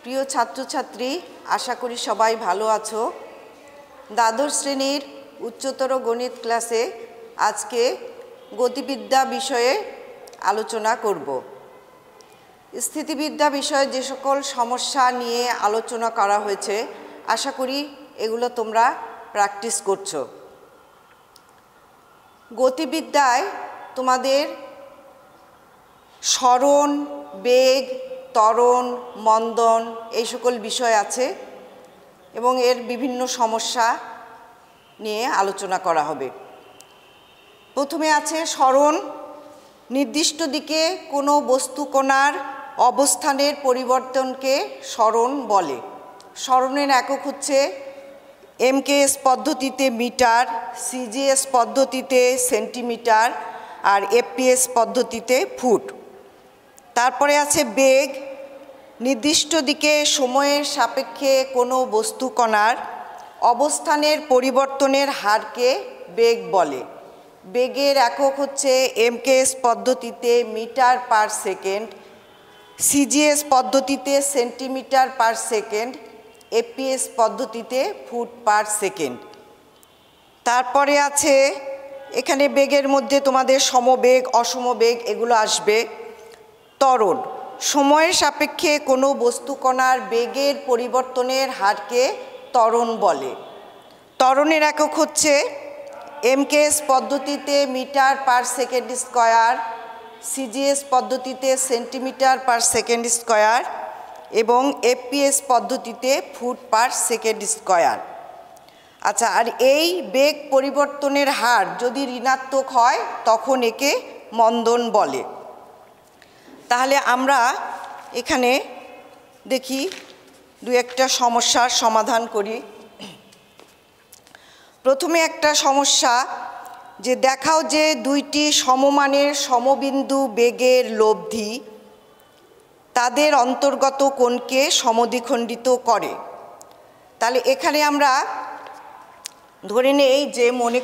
প্রিয় ছাত্রছাত্রী, আশা করি সবাই ভালো আছো। দ্বাদশ শ্রেণীর উচ্চতর গণিত ক্লাসে আজকে গতিবিদ্যা বিষয়ে আলোচনা করব। স্থিতিবিদ্যা বিষয়ে যে সকল সমস্যা নিয়ে আলোচনা করা হয়েছে, আশা করি এগুলো তোমরা প্র্যাকটিস করছো। গতিবিদ্যায় তোমাদের সরণ, বেগ, ত্বরণ, মন্দন এই সকল বিষয় আছে এবং এর বিভিন্ন সমস্যা নিয়ে আলোচনা করা হবে। প্রথমে আছে সরণ। নির্দিষ্ট দিকে কোনো বস্তুকণার অবস্থানের পরিবর্তনকে সরণ বলে। সরণের একক হচ্ছে এমকেএস পদ্ধতিতে মিটার, সিজিএস পদ্ধতিতে সেন্টিমিটার আর এফপিএস পদ্ধতিতে ফুট। তারপরে আছে বেগ। নির্দিষ্ট দিকে সময়ের সাপেক্ষে কোনো বস্তুকণার অবস্থানের পরিবর্তনের হারকে বেগ বলে। বেগের একক হচ্ছে এমকেএস পদ্ধতিতে মিটার পার সেকেন্ড, সিজিএস পদ্ধতিতে সেন্টিমিটার পার সেকেন্ড, এফপিএস পদ্ধতিতে ফুট পার সেকেন্ড। তারপরে আছে এখানে বেগের মধ্যে তোমাদের সমবেগ, অসমবেগ এগুলো আসবে। ত্বরণ। সময়ের সাপেক্ষে কোনো বস্তুকণার বেগের পরিবর্তনের হারকে ত্বরণ বলে। ত্বরণের একক হচ্ছে এমকেএস পদ্ধতিতে metre per second square, CGS পদ্ধতিতে সেন্টিমিটার পার সেকেন্ড স্কয়ার এবং এফপিএস পদ্ধতিতে ফুট পার সেকেন্ড স্কয়ার। আচ্ছা, আর এই বেগ পরিবর্তনের হার যদি ঋণাত্মক হয় তখন একে মন্দন বলে। তাহলে আমরা এখানে দেখি দু একটা সমস্যার সমাধান করি। প্রথমে একটা সমস্যা যে দেখাও যে দুইটি সমমানের সমবিন্দু বেগের লব্ধি তাদের অন্তর্গত কোণকে সমদ্বিখণ্ডিত করে। তাহলে এখানে আমরা ধরে নেই যে মনে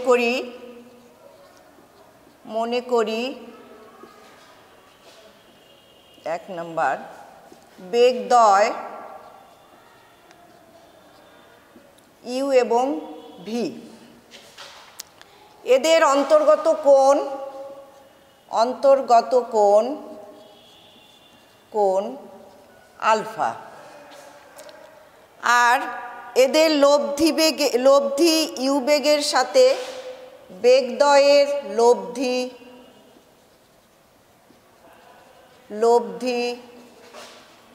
করি 1 নম্বর বেগদ্বয় ইউ এবং ভি, এদের অন্তর্গত কোণ আলফা, আর এদের লব্ধি ইউ বেগের সাথে বেগদ্বয়ের লব্ধি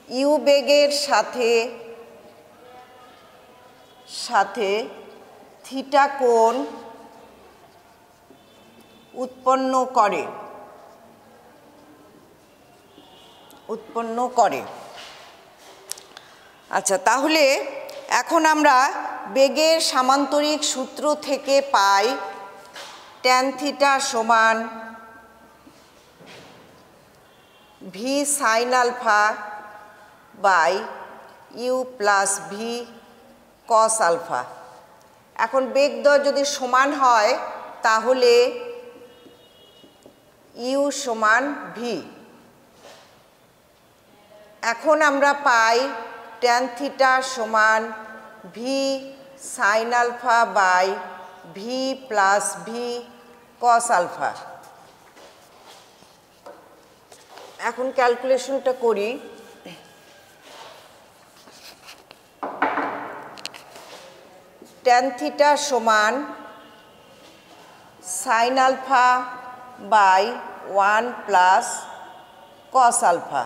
ইউ বেগের সাথে থিটা কোণ উৎপন্ন করে। আচ্ছা, তাহলে এখন আমরা বেগের সামান্তরিক সূত্র থেকে পাই ট্যান থিটা সমান V sine alpha by U plus V cos alpha. এখন বেগদ্বয় যদি সমান হয় তাহলে ইউ সমান ভি। এখন আমরা পাই ট্যান থিটা সমান V sine alpha by V plus V cos alpha. এখন ক্যালকুলেশনটা করি। ট্যান থিটা সমান sine alpha by 1 plus cos alpha.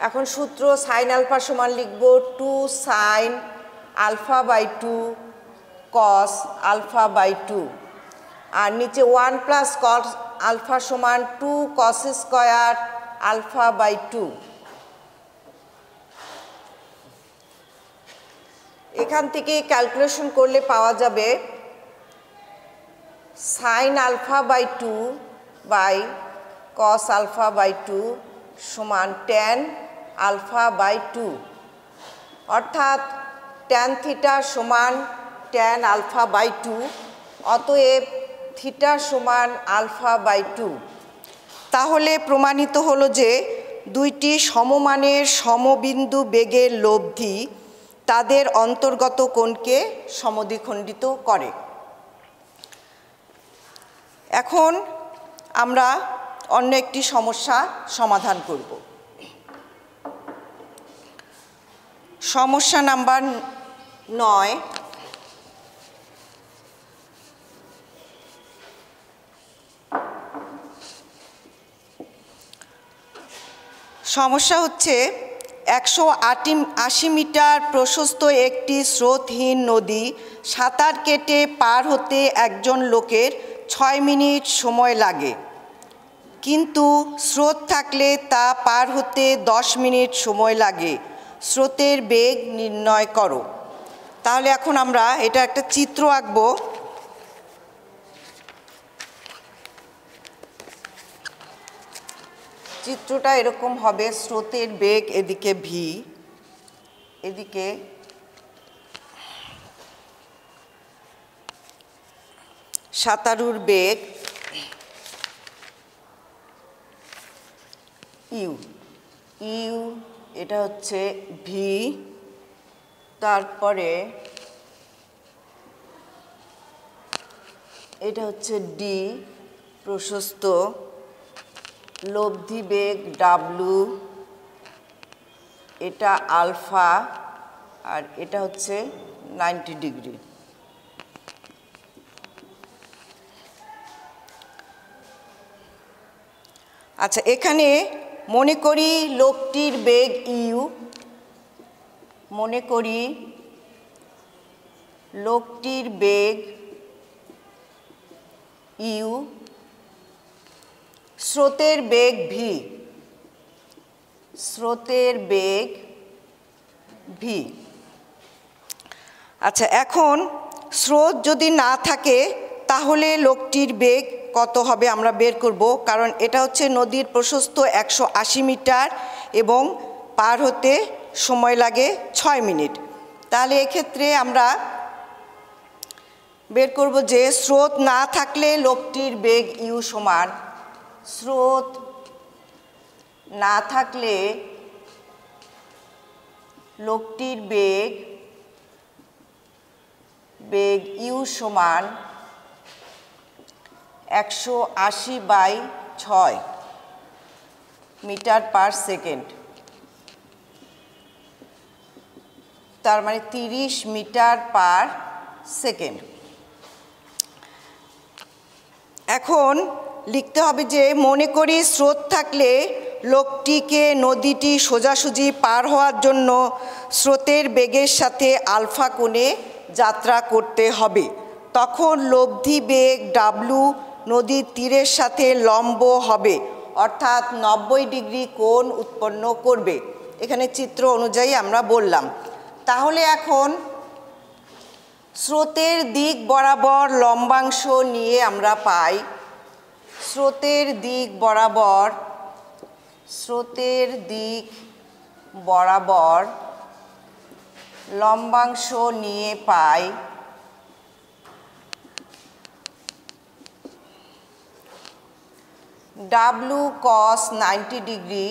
এখন সূত্র সাইন আলফা সমান লিখব 2 sine alpha by 2 cos alpha by 2, আর নিচে 1 প্লাস কস আলফা সমান 2 কস স্কয়ার আলফা বাই 2। এখান থেকে ক্যালকুলেশন করলে পাওয়া যাবে sine alpha by 2 by cos alpha by 2 সমান ট্যান আলফা বাই 2, অর্থাৎ ট্যান থিটা সমান ট্যান আলফা বাই 2, অতএব থিটা সমান আলফা বাই 2। তাহলে প্রমাণিত হলো যে দুইটি সমমানের সমবিন্দু বেগের লব্ধি তাদের অন্তর্গত কোণকে সমদ্বিখণ্ডিত করে। এখন আমরা অন্য একটি সমস্যা সমাধান করব। সমস্যা নাম্বার 9। সমস্যা হচ্ছে 180 মিটার প্রশস্ত একটি স্রোতহীন নদী সাঁতার কেটে পার হতে একজন লোকের 6 মিনিট সময় লাগে, কিন্তু স্রোত থাকলে তা পার হতে 10 মিনিট সময় লাগে। স্রোতের বেগ নির্ণয় করো। তাহলে এখন আমরা এটা একটা চিত্র আঁকবো। চিত্রটা এরকম হবে, স্রোতের বেগ এদিকে ভি, এদিকে সাঁতারুর বেগ ইউ, ইউ এটা হচ্ছে ভি, তারপরে এটা হচ্ছে ডি প্রশস্ত, লব্ধি বেগ ডাব্লু, এটা আলফা, আর এটা হচ্ছে 90 ডিগ্রি। আচ্ছা, এখানে মনে করি লোকটির বেগ ইউ, মনে করি লোকটির বেগ ইউ, স্রোতের বেগ ভি, স্রোতের বেগ ভি। আচ্ছা, এখন স্রোত যদি না থাকে তাহলে লোকটির বেগ কত হবে আমরা বের করব, কারণ এটা হচ্ছে নদীর প্রশস্ত 180 মিটার এবং পার হতে সময় লাগে 6 মিনিট। তাহলে এক্ষেত্রে আমরা বের করব যে স্রোত না থাকলে লোকটির বেগ ইউ সমান, স্রোত না থাকলে লোকটির বেগ ইউ সমান 180/6 মিটার পার সেকেন্ড, তার মানে 30 মিটার পার সেকেন্ড। এখন লিখতে হবে যে মনে করি স্রোত থাকলে লোকটিকে নদীটি সোজাসুজি পার হওয়ার জন্য স্রোতের বেগের সাথে আলফা কোণে যাত্রা করতে হবে। তখন লব্ধি বেগ ডাব্লু নদীর তীরের সাথে লম্ব হবে, অর্থাৎ 90 ডিগ্রি কোণ উৎপন্ন করবে। এখানে চিত্র অনুযায়ী আমরা বললাম। তাহলে এখন স্রোতের দিক বরাবর লম্বাংশ নিয়ে আমরা পাই, স্রোতের দিক বরাবর, স্রোতের দিক বরাবর লম্বাংশ নিয়ে পাই ডাব্লু কস 90 ডিগ্রি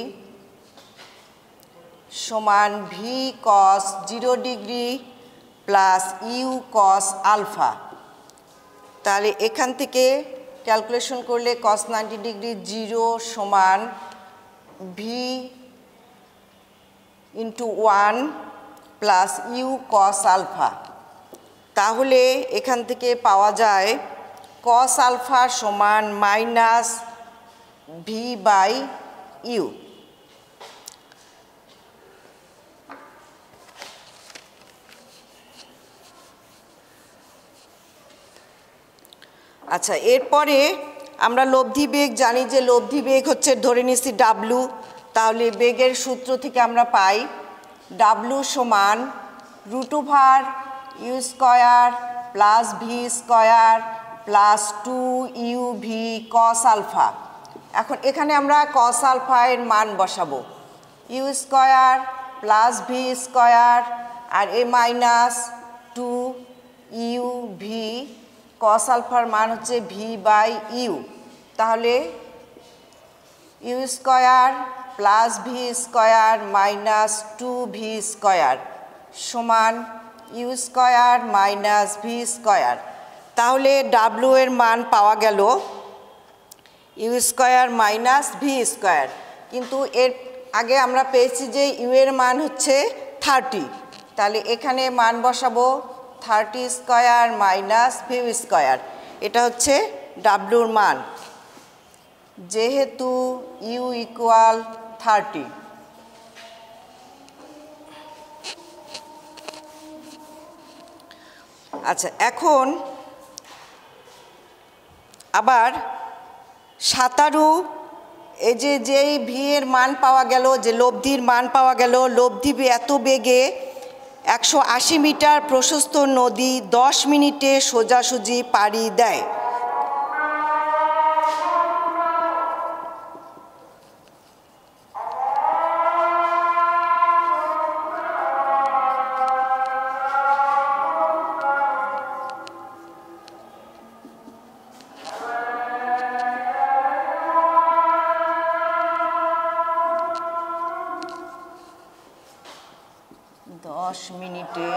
সমান V cos 0 degree plus U cos alpha. তাহলে এখান থেকে ক্যালকুলেশন করলে কস 90 ডিগ্রি 0 সমান V into 1 plus U cos alpha. তাহলে এখান থেকে পাওয়া যায় কস আলফা সমান মাইনাস ভি বাই ইউ। আচ্ছা, এরপরে আমরা লব্ধি বেগ জানি যে লব্ধি বেগ হচ্ছে ধরে নিচ্ছি ডাব্লু। তাহলে বেগের সূত্র থেকে আমরা পাই ডাব্লু সমান √ওভার u squared plus v squared plus 2 u v cos alpha. এখন এখানে আমরা কস আলফা এর মান বসাবো, u squared plus v squared আর এ মাইনাস 2 ইউ ভি কস আলফার মান হচ্ছে ভি বাই ইউ। তাহলে u squared plus v squared minus 2v squared সমান u squared minus v squared. তাহলে ডাব্লিউ এর মান পাওয়া গেল u squared minus v square, কিন্তু এর আগে আমরা পেয়েছি যে ইউ এর মান হচ্ছে 30, তাহলে এখানে মান বসাবো 30 স্কয়ার মাইনাস ভি স্কয়ার, এটা হচ্ছে ডাব্লিউর মান যেহেতু ইউ ইকুয়াল 30। আচ্ছা, এখন আবার 17 এই যেই ভি এর মান পাওয়া গেল, যে লব্ধির মান পাওয়া গেল, লব্ধি এত বেগে 180 মিটার প্রশস্ত নদী 10 মিনিটে সোজাসুজি পাড়ি দেয়। মিনিটে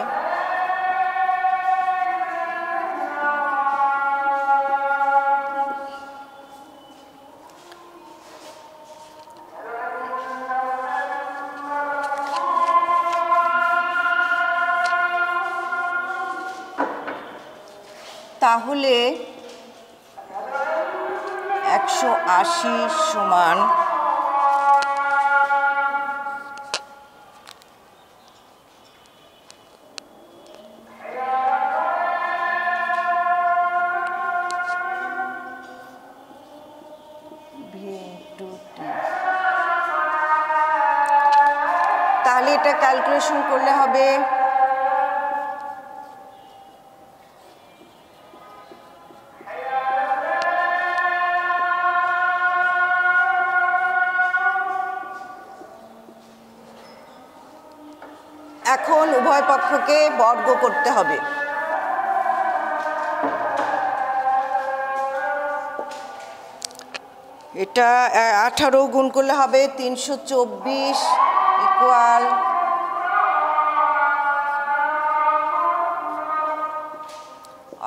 তাহলে 180 সমান তাহলে এটা ক্যালকুলেশন করলে হবে এখন উভয় পক্ষকে বর্গ করতে হবে। এটা 18 গুণ করলে হবে 324 ইকুয়াল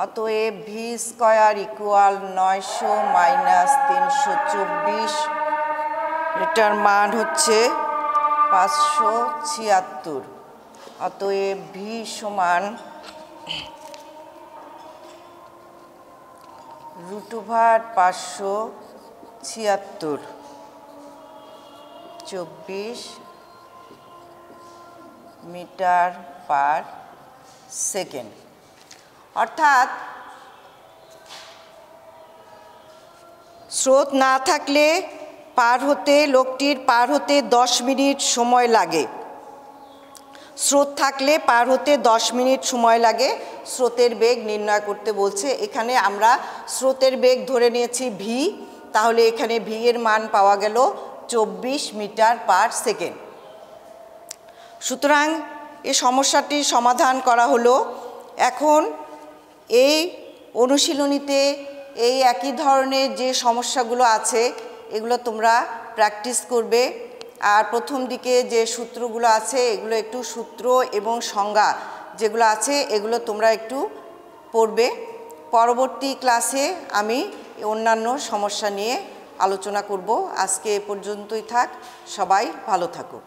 অতএব ভি স্কয়ার ইকুয়াল 900 মাইনাস 324, এটার মান হচ্ছে 576। অতএব ভি সমান √576 24 মিটার পার সেকেন্ড। অর্থাৎ স্রোত না থাকলে লোকটির পার হতে 10 মিনিট সময় লাগে, স্রোত থাকলে পার হতে 10 মিনিট সময় লাগে। স্রোতের বেগ নির্ণয় করতে বলছে, এখানে আমরা স্রোতের বেগ ধরে নিয়েছি ভি, তাহলে এখানে ভি এর মান পাওয়া গেল 24 মিটার পার সেকেন্ড। সুতরাং এই সমস্যাটি সমাধান করা হলো। এখন এই অনুশীলনীতে এই একই ধরনের যে সমস্যাগুলো আছে এগুলো তোমরা প্র্যাকটিস করবে, আর প্রথম দিকে যে সূত্রগুলো আছে এগুলো একটু সূত্র এবং সংজ্ঞা যেগুলো আছে এগুলো তোমরা একটু পড়বে। পরবর্তী ক্লাসে আমি অন্যান্য সমস্যা নিয়ে আলোচনা করব। আজকে এ পর্যন্তই থাক, সবাই ভালো থাকো।